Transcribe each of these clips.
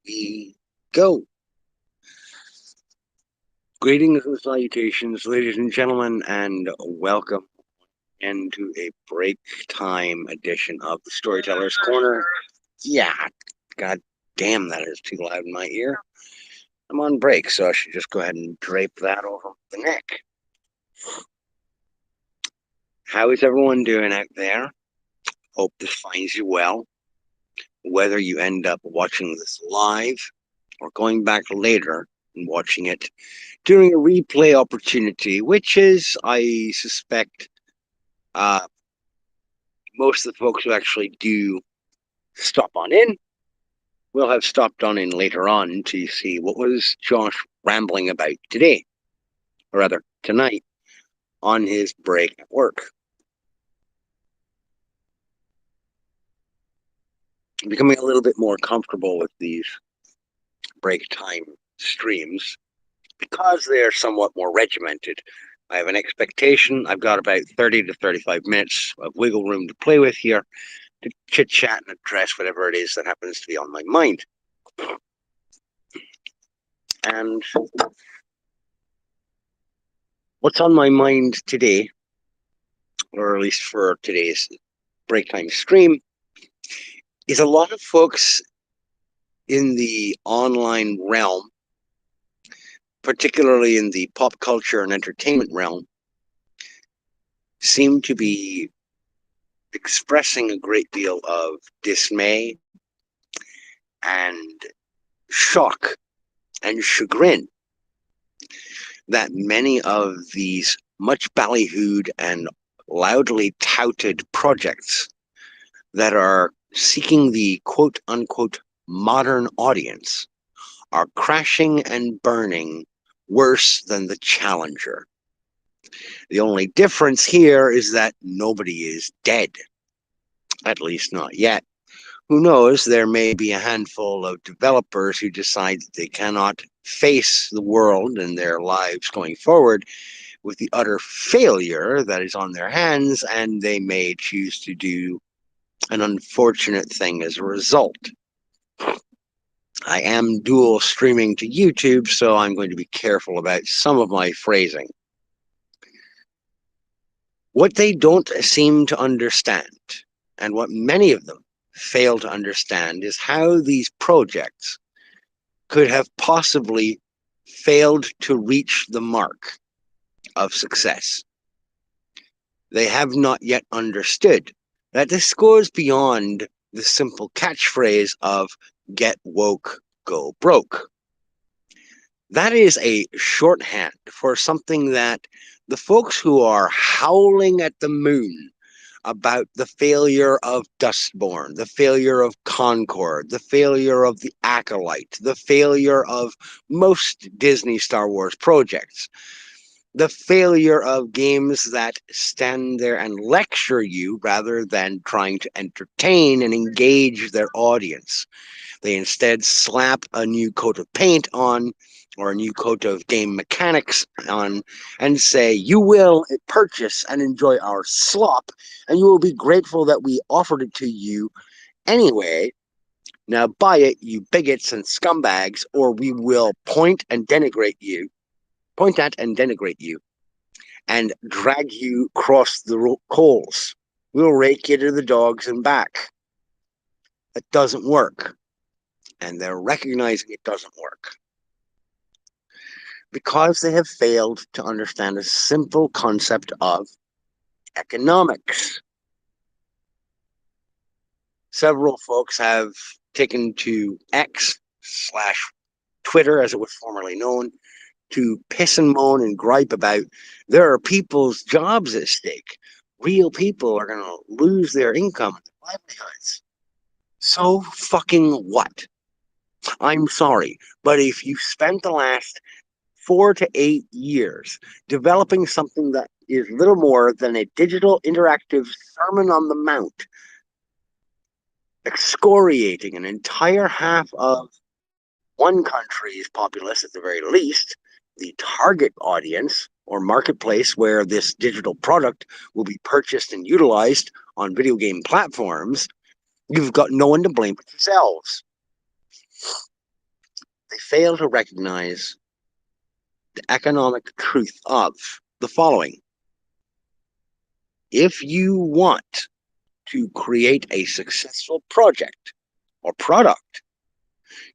We go. Greetings and salutations, ladies and gentlemen, and welcome into a break time edition of the Storyteller's Corner. Yeah, god damn, that is too loud in my ear. I'm on break, so I should just go ahead and drape that over the neck. How is everyone doing out there? Hope this finds you well. Whether you end up watching this live or going back later and watching it during a replay opportunity, which is, I suspect, uh, most of the folks who actually do stop on in will have stopped on in later on to see what was Josh rambling about today, or rather tonight, on his break at work. I'm becoming a little bit more comfortable with these break time streams because they're somewhat more regimented. I have an expectation. I've got about 30 to 35 minutes of wiggle room to play with here to chit chat and address whatever it is that happens to be on my mind. And what's on my mind today, or at least for today's break time stream, is a lot of folks in the online realm, particularly in the pop culture and entertainment realm, seem to be expressing a great deal of dismay and shock and chagrin that many of these much ballyhooed and loudly touted projects that are seeking the quote unquote modern audience are crashing and burning worse than the Challenger. The only difference here is that nobody is dead, at least not yet. Who knows, there may be a handful of developers who decide that they cannot face the world and their lives going forward with the utter failure that is on their hands, and they may choose to do an unfortunate thing as a result. I am dual streaming to YouTube, so I'm going to be careful about some of my phrasing. What they don't seem to understand, and what many of them fail to understand, is how these projects could have possibly failed to reach the mark of success. They have not yet understood that this goes beyond the simple catchphrase of get woke, go broke. That is a shorthand for something that the folks who are howling at the moon about the failure of Dustborn, the failure of Concord, the failure of the Acolyte, the failure of most Disney Star Wars projects, the failure of games that stand there and lecture you rather than trying to entertain and engage their audience. They instead slap a new coat of paint on or a new coat of game mechanics on and say, you will purchase and enjoy our slop, and you will be grateful that we offered it to you anyway. Now buy it, you bigots and scumbags, or we will point at and denigrate you, and drag you across the coals. We'll rake you to the dogs and back. It doesn't work. And they're recognizing it doesn't work because they have failed to understand a simple concept of economics. Several folks have taken to X/Twitter, as it was formerly known, to piss and moan and gripe about there are people's jobs at stake. Real people are going to lose their income and their livelihoods. So fucking what? I'm sorry, but if you spent the last 4 to 8 years developing something that is little more than a digital interactive Sermon on the Mount, excoriating an entire half of one country's populace at the very least, the target audience or marketplace where this digital product will be purchased and utilized on video game platforms, you've got no one to blame but yourselves. fail to recognize the economic truth of the following. If you want to create a successful project or product,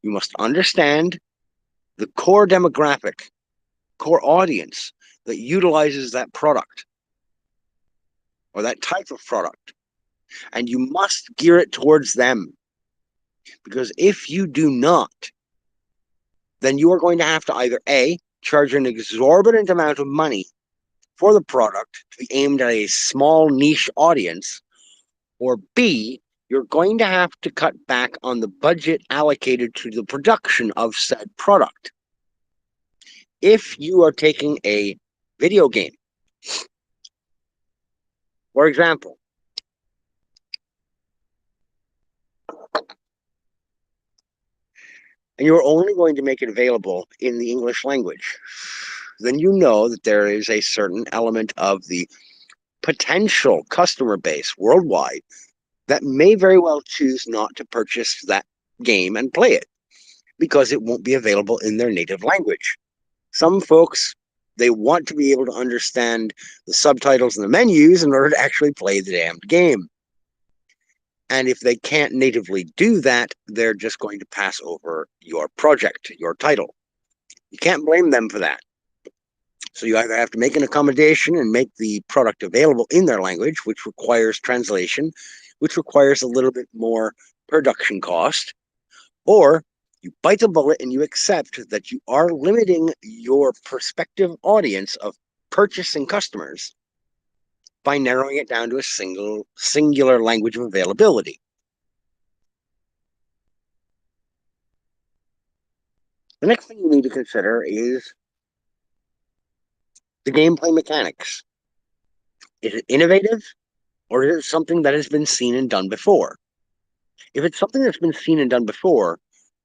you must understand the core demographic, core audience that utilizes that product or that type of product. And you must gear it towards them. Because if you do not, then you are going to have to either A, charge an exorbitant amount of money for the product to be aimed at a small niche audience, or B, you're going to have to cut back on the budget allocated to the production of said product. If you are taking a video game, for example, and you're only going to make it available in the English language, then you know that there is a certain element of the potential customer base worldwide that may very well choose not to purchase that game and play it because it won't be available in their native language. Some folks, they want to be able to understand the subtitles and the menus in order to actually play the damned game. And if they can't natively do that, they're just going to pass over your project, your title. You can't blame them for that. So you either have to make an accommodation and make the product available in their language, which requires translation, which requires a little bit more production cost, or you bite the bullet and you accept that you are limiting your prospective audience of purchasing customers by narrowing it down to a singular language of availability. The next thing you need to consider is the gameplay mechanics. Is it innovative, or is it something that has been seen and done before? If it's something that's been seen and done before,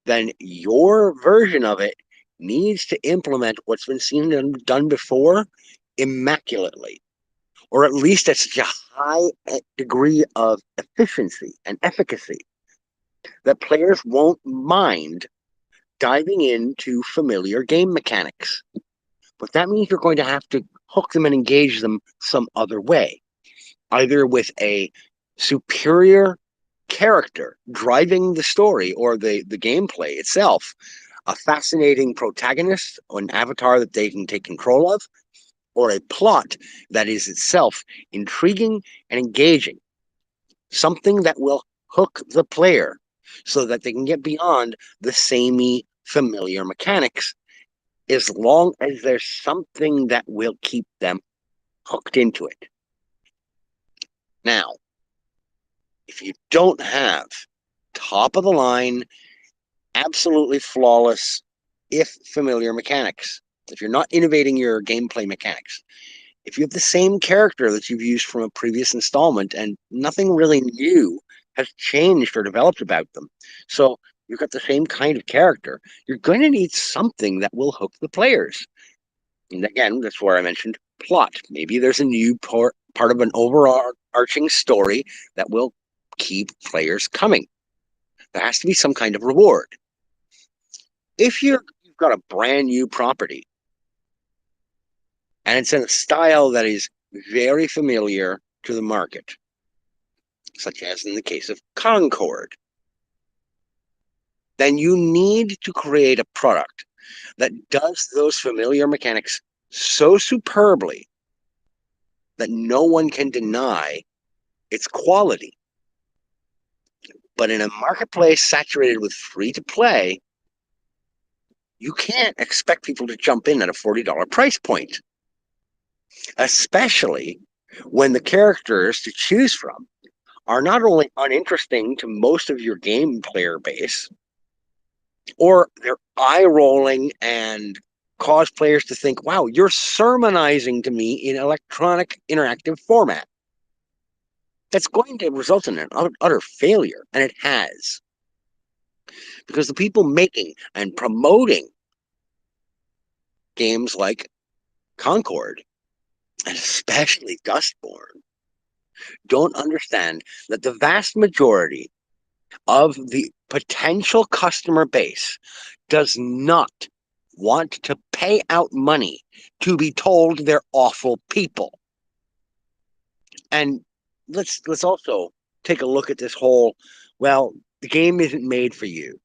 then your version of it needs to implement what's been seen and done before immaculately, or at least at such a high degree of efficiency and efficacy that players won't mind diving into familiar game mechanics. But that means you're going to have to hook them and engage them some other way, either with a superior character driving the story or the gameplay itself, a fascinating protagonist or an avatar that they can take control of, or a plot that is itself intriguing and engaging, something that will hook the player so that they can get beyond the samey familiar mechanics, as long as there's something that will keep them hooked into it. Now, if you don't have top of the line, absolutely flawless, if familiar mechanics, if you're not innovating your gameplay mechanics, if you have the same character that you've used from a previous installment and nothing really new has changed or developed about them, so you've got the same kind of character, you're going to need something that will hook the players. And again, that's where I mentioned plot. Maybe there's a new part of an overarching story that will keep players coming. There has to be some kind of reward. If you've got a brand new property and it's in a style that is very familiar to the market, such as in the case of Concord, then you need to create a product that does those familiar mechanics so superbly that no one can deny its quality. But in a marketplace saturated with free-to-play, you can't expect people to jump in at a $40 price point, especially when the characters to choose from are not only uninteresting to most of your game player base, or they're eye-rolling and cause players to think, wow, you're sermonizing to me in electronic interactive format. That's going to result in an utter failure, and it has. Because the people making and promoting games like Concord, and especially Dustborn, don't understand that the vast majority of the potential customer base does not want to pay out money to be told they're awful people. And let's also take a look at this whole, well, the game isn't made for you.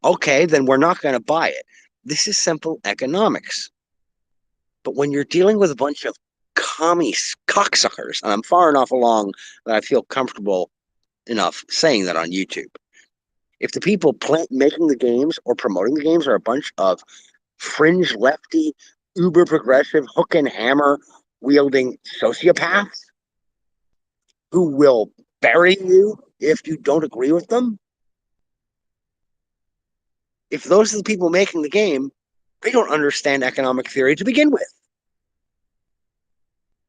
Okay, then we're not going to buy it. This is simple economics. But when you're dealing with a bunch of commie cocksuckers, and I'm far enough along that I feel comfortable enough saying that on YouTube. If the people making the games or promoting the games are a bunch of fringe lefty, uber progressive, hook and hammer wielding sociopaths who will bury you if you don't agree with them, if those are the people making the game, they don't understand economic theory to begin with.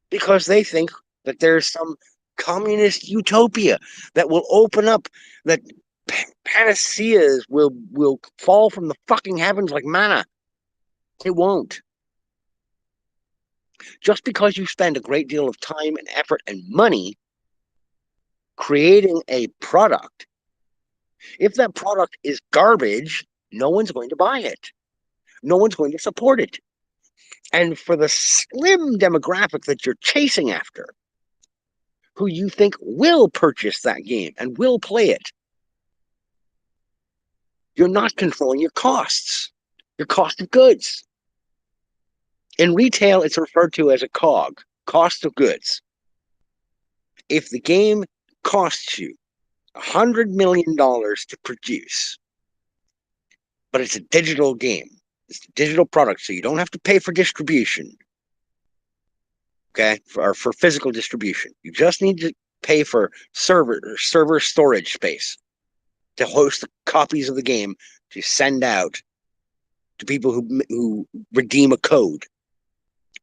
Because they think that there's some communist utopia that will open up, that panaceas will fall from the fucking heavens like manna. It won't. Just because you spend a great deal of time and effort and money creating a product, if that product is garbage, no one's going to buy it. No one's going to support it. And for the slim demographic that you're chasing after, who you think will purchase that game and will play it, you're not controlling your costs, your cost of goods. In retail, it's referred to as a COG, cost of goods. If the game costs you $100 million to produce, but it's a digital game, it's a digital product, so you don't have to pay for distribution, okay, for physical distribution. You just need to pay for server storage space to host the copies of the game to send out to people who redeem a code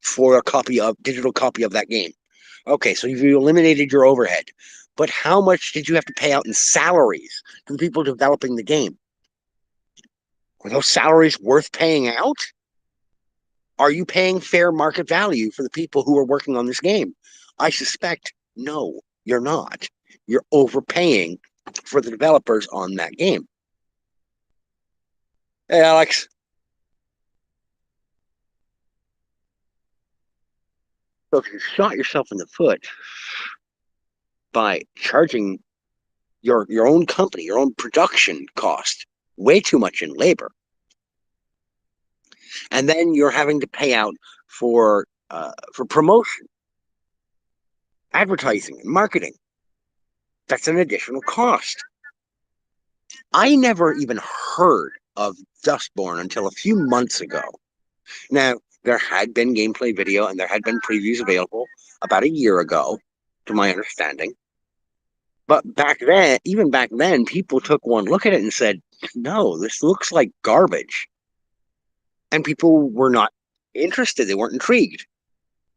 for a digital copy of that game. Okay, so you've eliminated your overhead. But how much did you have to pay out in salaries to the people developing the game? Were those salaries worth paying out? Are you paying fair market value for the people who are working on this game? I suspect no, you're not. You're overpaying for the developers on that game. Hey, Alex. So if you shot yourself in the foot by charging your own company, your own production cost way too much in labor, and then you're having to pay out for promotion, advertising, and marketing, that's an additional cost. I never even heard of Dustborn until a few months ago. Now, there had been gameplay video and there had been previews available about a year ago, to my understanding. But even back then, people took one look at it and said, no, this looks like garbage. And people were not interested. They weren't intrigued.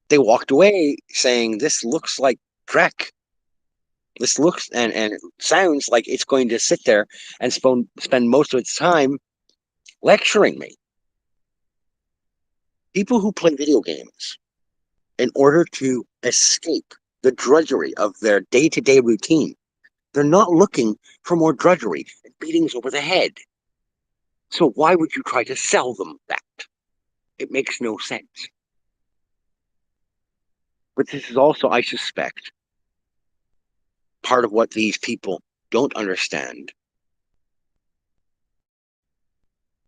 They walked away saying, this looks like dreck. This looks and it sounds like it's going to sit there and spend most of its time lecturing me. People who play video games in order to escape the drudgery of their day-to-day routine, they're not looking for more drudgery and beatings over the head. So why would you try to sell them that? It makes no sense. But this is also, I suspect, part of what these people don't understand,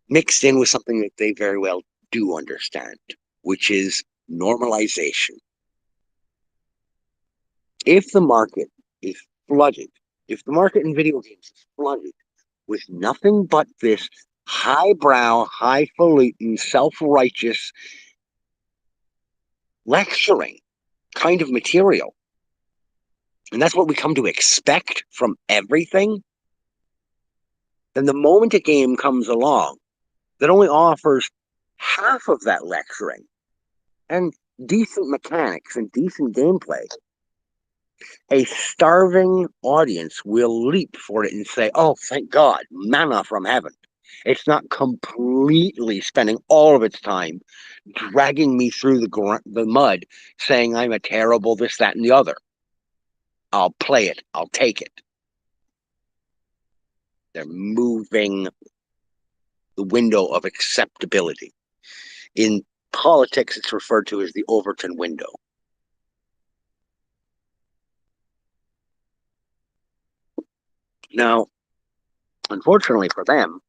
mixed in with something that they very well do understand, which is normalization. If the market is flooded, if the market in video games is flooded with nothing but this highbrow, highfalutin, self-righteous lecturing kind of material, and that's what we come to expect from everything, then the moment a game comes along that only offers half of that lecturing and decent mechanics and decent gameplay, a starving audience will leap for it and say, oh, thank God, manna from heaven. It's not completely spending all of its time dragging me through the mud, saying I'm a terrible this, that, and the other. I'll play it. I'll take it. They're moving the window of acceptability. In politics, it's referred to as the Overton window. Now, unfortunately for them,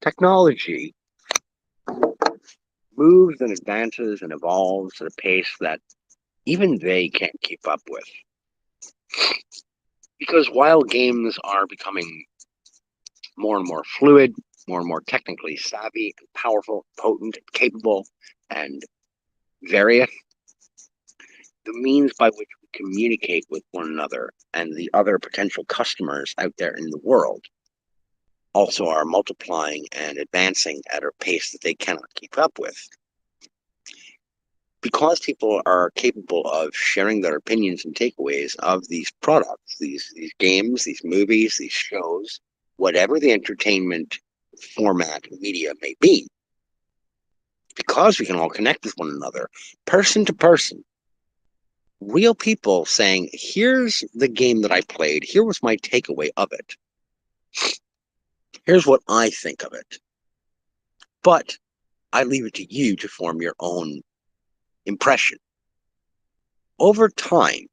technology moves and advances and evolves at a pace that even they can't keep up with. Because while games are becoming more and more fluid, more and more technically savvy, and powerful, potent, capable, and various, the means by which we communicate with one another and the other potential customers out there in the world also are multiplying and advancing at a pace that they cannot keep up with. Because people are capable of sharing their opinions and takeaways of these products, these games, these movies, these shows, whatever the entertainment format media may be, because we can all connect with one another, person to person, real people saying, here's the game that I played, here was my takeaway of it, here's what I think of it, but I leave it to you to form your own impression. Over time,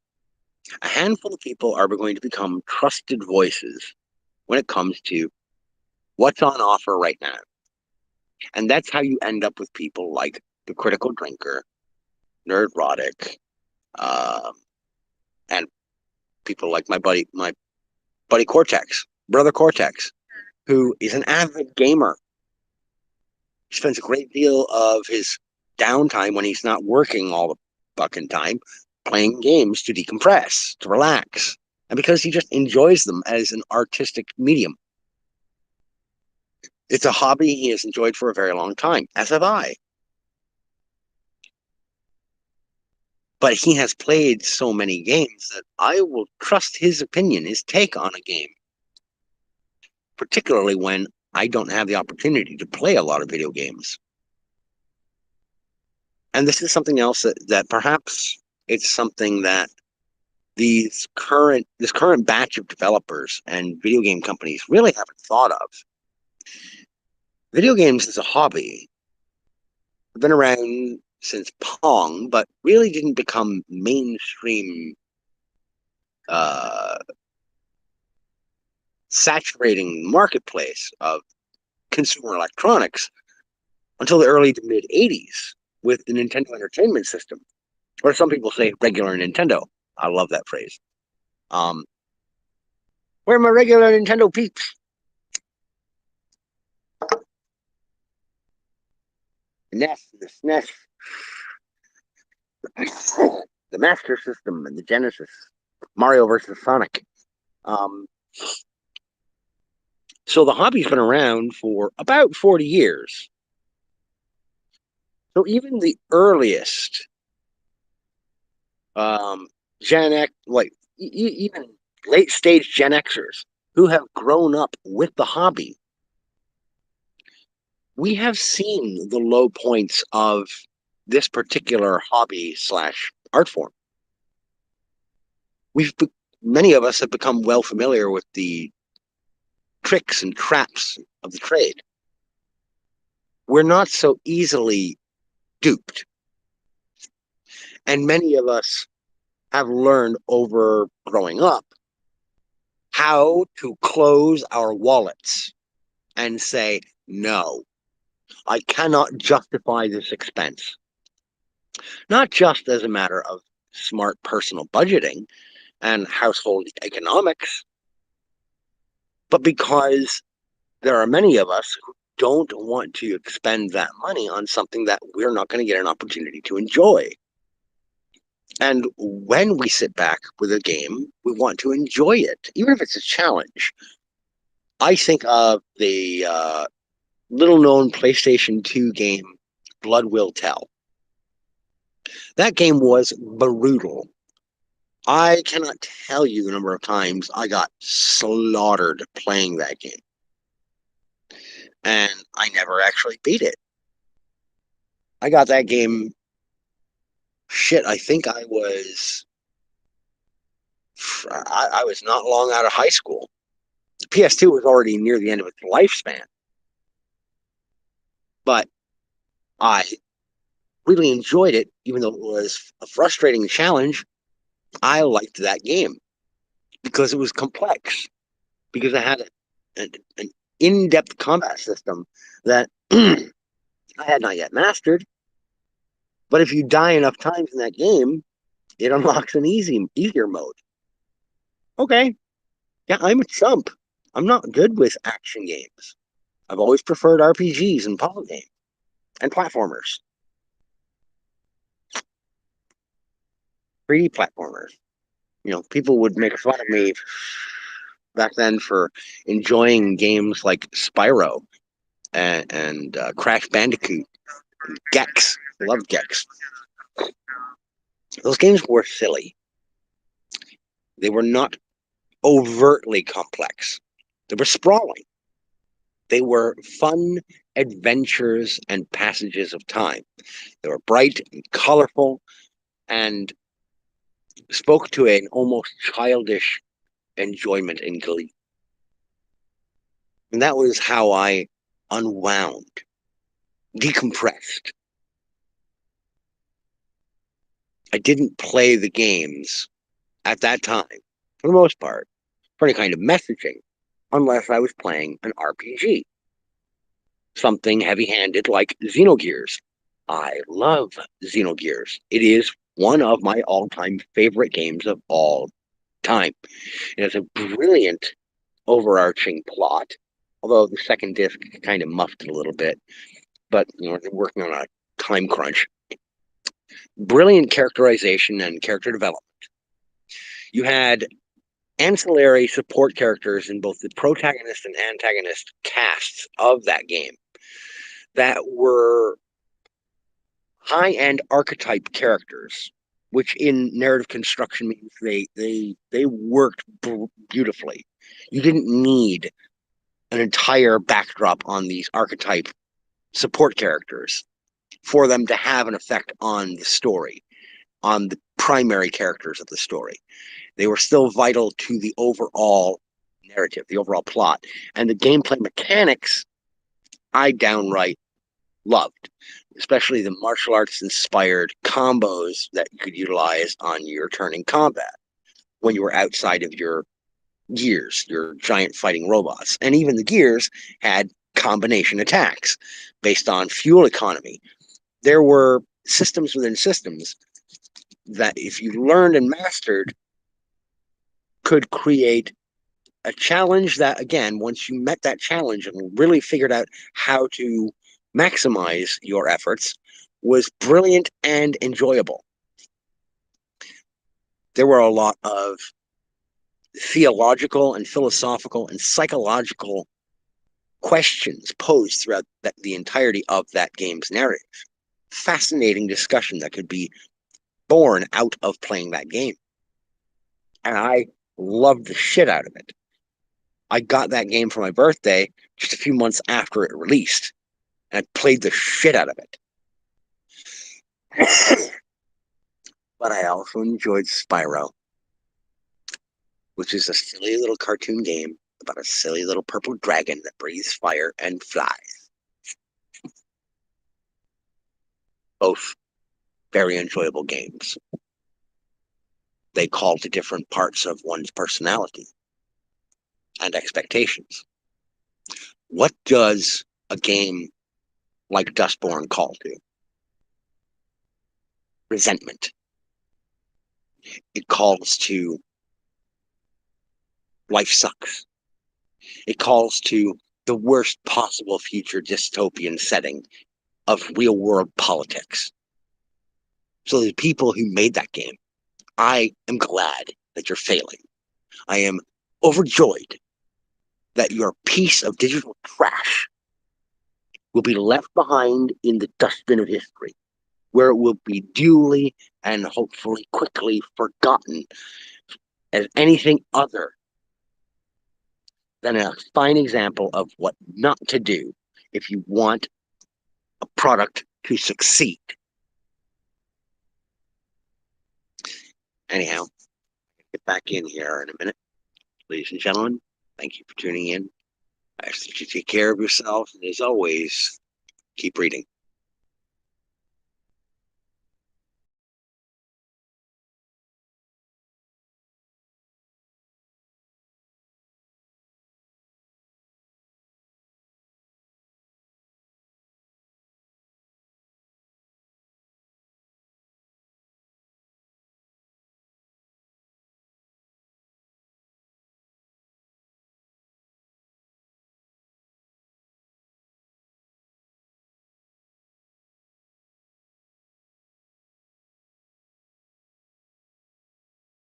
a handful of people are going to become trusted voices when it comes to what's on offer right now. And that's how you end up with people like the Critical Drinker, Nerdrotic, and people like my buddy Cortex, brother Cortex, who is an avid gamer. He spends a great deal of his downtime when he's not working all the fucking time playing games to decompress, to relax, and because he just enjoys them as an artistic medium. It's a hobby he has enjoyed for a very long time, as have I. But he has played so many games that I will trust his opinion, his take on a game, particularly when I don't have the opportunity to play a lot of video games. And this is something else that perhaps it's something that this current batch of developers and video game companies really haven't thought of. Video games as a hobby have been around since Pong, but really didn't become mainstream saturating marketplace of consumer electronics until the early to mid 80s with the Nintendo Entertainment System, or some people say regular Nintendo. I love that phrase. Where are my regular Nintendo peeps? The NES, the SNES, the Master System, and the Genesis. Mario versus Sonic. So the hobby's been around for about 40 years. So even the earliest Gen X, like even late stage Gen Xers who have grown up with the hobby, we have seen the low points of this particular hobby slash art form. Many of us have become well familiar with the tricks and traps of the trade. We're not so easily duped. And many of us have learned over growing up how to close our wallets and say, no, I cannot justify this expense. Not just as a matter of smart personal budgeting and household economics, but because there are many of us who don't want to expend that money on something that we're not going to get an opportunity to enjoy. And when we sit back with a game, we want to enjoy it, even if it's a challenge. I think of the little-known PlayStation 2 game, Blood Will Tell. That game was brutal. I cannot tell you the number of times I got slaughtered playing that game. And I never actually beat it. I got that game, I think I was not long out of high school. PS2 was already near the end of its lifespan, but I really enjoyed it, even though it was a frustrating challenge. I liked that game because it was complex, because it had an in-depth combat system that I had not yet mastered. But if you die enough times in that game, it unlocks an easier mode. Okay, yeah, I'm a chump. I'm not good with action games. I've always preferred RPGs and puzzle games and platformers, 3D platformers. People would make fun of me back then for enjoying games like Spyro and Crash Bandicoot, and Gex. I loved Gex. Those games were silly. They were not overtly complex. They were sprawling. They were fun adventures and passages of time. They were bright and colorful and spoke to an almost childish enjoyment and glee. And that was how I unwound, decompressed. I didn't play the games at that time, for the most part, for any kind of messaging, unless I was playing an RPG. Something heavy-handed like Xenogears. I love Xenogears. It is one of my all-time favorite games of all time. It has a brilliant overarching plot, although the second disc kind of muffed it a little bit. But they're working on a time crunch. Brilliant characterization and character development. You had ancillary support characters in both the protagonist and antagonist casts of that game that were high-end archetype characters, which in narrative construction means they worked beautifully. You didn't need an entire backdrop on these archetype support characters for them to have an effect on the story, on the primary characters of the story. They were still vital to the overall narrative, the overall plot. And the gameplay mechanics, I downright loved, especially the martial arts inspired combos that you could utilize on your turning combat when you were outside of your gears, your giant fighting robots. And even the gears had combination attacks based on fuel economy. There were systems within systems that, if you learned and mastered, could create a challenge that, again, once you met that challenge and really figured out how to maximize your efforts, was brilliant and enjoyable. There were a lot of theological and philosophical and psychological questions posed throughout the entirety of that game's narrative. Fascinating discussion that could be born out of playing that game. And I loved the shit out of it. I got that game for my birthday just a few months after it released, and I played the shit out of it. But I also enjoyed Spyro, which is a silly little cartoon game about a silly little purple dragon that breathes fire and flies. Both very enjoyable games. They call to different parts of one's personality and expectations. What does a game like Dustborn call to? Resentment. It calls to life sucks. It calls to the worst possible future dystopian setting of real world politics. So the people who made that game, I am glad that you're failing. I am overjoyed that your piece of digital trash will be left behind in the dustbin of history, where it will be duly and hopefully quickly forgotten as anything other than a fine example of what not to do if you want a product to succeed. Anyhow, get back in here in a minute, ladies and gentlemen. Thank you for tuning in. I ask that you take care of yourself, and as always, keep reading.